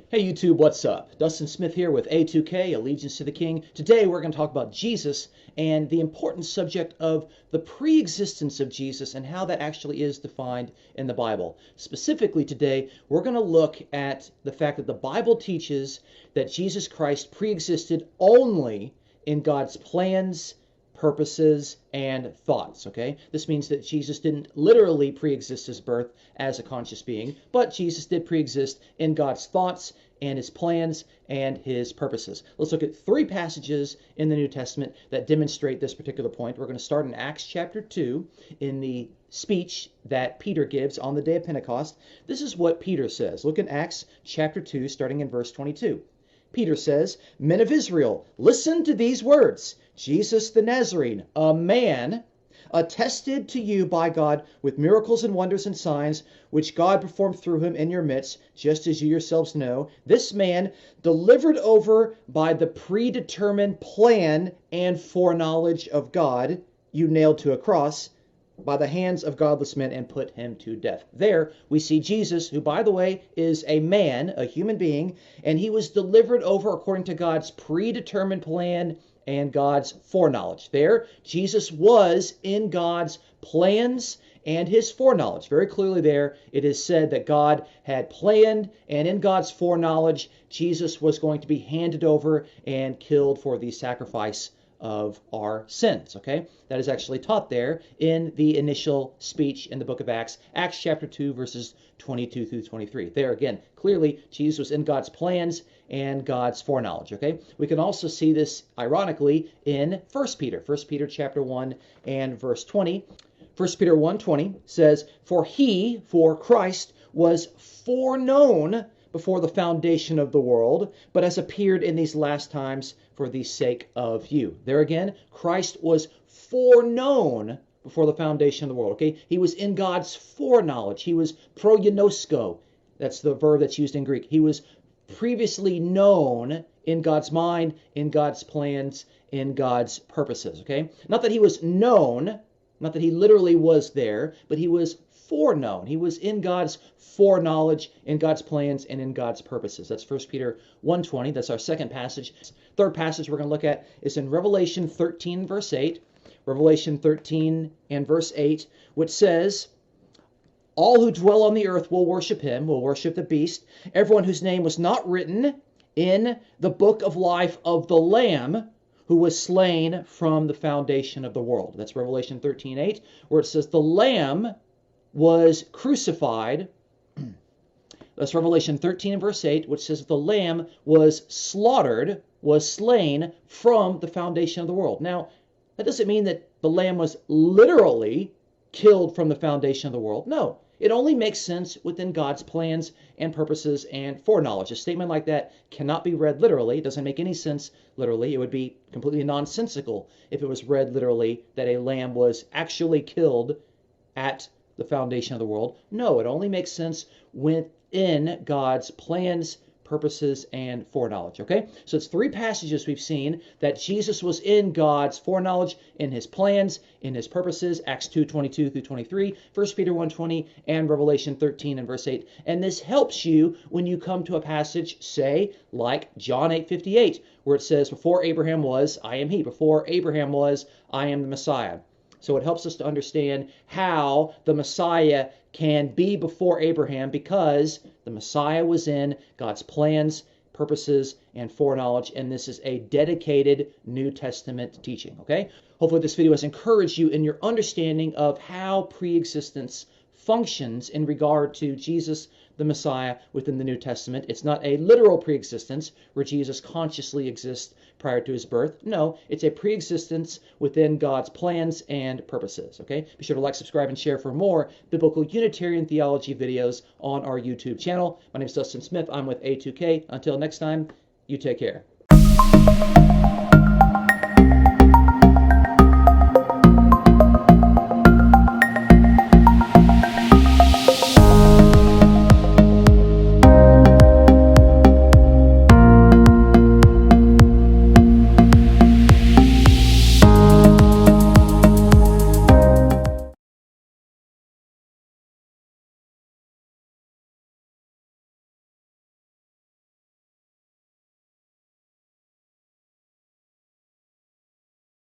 Hey YouTube, what's up? Dustin Smith here with A2K, Allegiance to the King. Today we're going to talk about Jesus and the important subject of the pre-existence of Jesus and how that actually is defined in the Bible. Specifically today, we're going to look at the fact that the Bible teaches that Jesus Christ pre-existed only in God's plans, purposes, and thoughts, okay? This means that Jesus didn't literally pre-exist his birth as a conscious being, but Jesus did pre-exist in God's thoughts and his plans and his purposes. Let's look at three passages in the New Testament that demonstrate this particular point. We're going to start in Acts chapter 2 in the speech that Peter gives on the day of Pentecost. This is what Peter says. Look at Acts chapter 2, starting in verse 22. Peter says, "Men of Israel, listen to these words. Jesus the Nazarene, a man attested to you by God with miracles and wonders and signs, which God performed through him in your midst, just as you yourselves know. This man, delivered over by the predetermined plan and foreknowledge of God, you nailed to a cross by the hands of godless men and put him to death." There we see Jesus, who, by the way, is a man, a human being, and he was delivered over according to God's predetermined plan and God's foreknowledge. There, Jesus was in God's plans and his foreknowledge. Very clearly there, it is said that God had planned, and in God's foreknowledge, Jesus was going to be handed over and killed for the sacrifice of our sins, okay? That is actually taught there in the initial speech in the book of Acts, Acts chapter 2, verses 22 through 23. There again, clearly, Jesus was in God's plans and God's foreknowledge, okay? We can also see this, ironically, in 1 Peter. 1 Peter chapter 1 and verse 20. 1 Peter 1:20 says, For Christ was foreknown before the foundation of the world, but has appeared in these last times for the sake of you. There again, Christ was foreknown before the foundation of the world, okay? He was in God's foreknowledge. He was prognosko. That's the verb that's used in Greek. He was previously known in God's mind, in God's plans, in God's purposes, okay? Not that he was known, not that he literally was there, but he was foreknown. He was in God's foreknowledge, in God's plans, and in God's purposes. That's 1 Peter 1:20. That's our second passage. Third passage we're going to look at is in Revelation 13, verse 8. Revelation 13 and verse 8, which says, "All who dwell on the earth will worship him, will worship the beast. Everyone whose name was not written in the book of life of the Lamb, who was slain from the foundation of the world." That's Revelation 13:8, where it says the Lamb was crucified. That's Revelation 13 and verse 8, which says the Lamb was slaughtered, was slain from the foundation of the world. Now, that doesn't mean that the Lamb was literally killed from the foundation of the world. No, it only makes sense within God's plans and purposes and foreknowledge. A statement like that cannot be read literally. It doesn't make any sense literally. It would be completely nonsensical if it was read literally that a lamb was actually killed at the foundation of the world. No, it only makes sense within God's plans, purposes, and foreknowledge, okay? So it's three passages we've seen that Jesus was in God's foreknowledge, in his plans, in his purposes, Acts 2:22 through 23, 1 Peter 1:20, and Revelation 13 and verse 8. And this helps you when you come to a passage, say, like John 8:58, where it says, "Before Abraham was, I am he. Before Abraham was, I am the Messiah." So it helps us to understand how the Messiah can be before Abraham, because the Messiah was in God's plans, purposes, and foreknowledge, and this is a dedicated New Testament teaching, okay? Hopefully this video has encouraged you in your understanding of how preexistence functions in regard to Jesus, the Messiah, within the New Testament. It's not a literal preexistence where Jesus consciously exists prior to his birth. No, it's a preexistence within God's plans and purposes, okay? Be sure to like, subscribe, and share for more biblical Unitarian theology videos on our YouTube channel. My name is Dustin Smith. I'm with A2K. Until next time, you take care.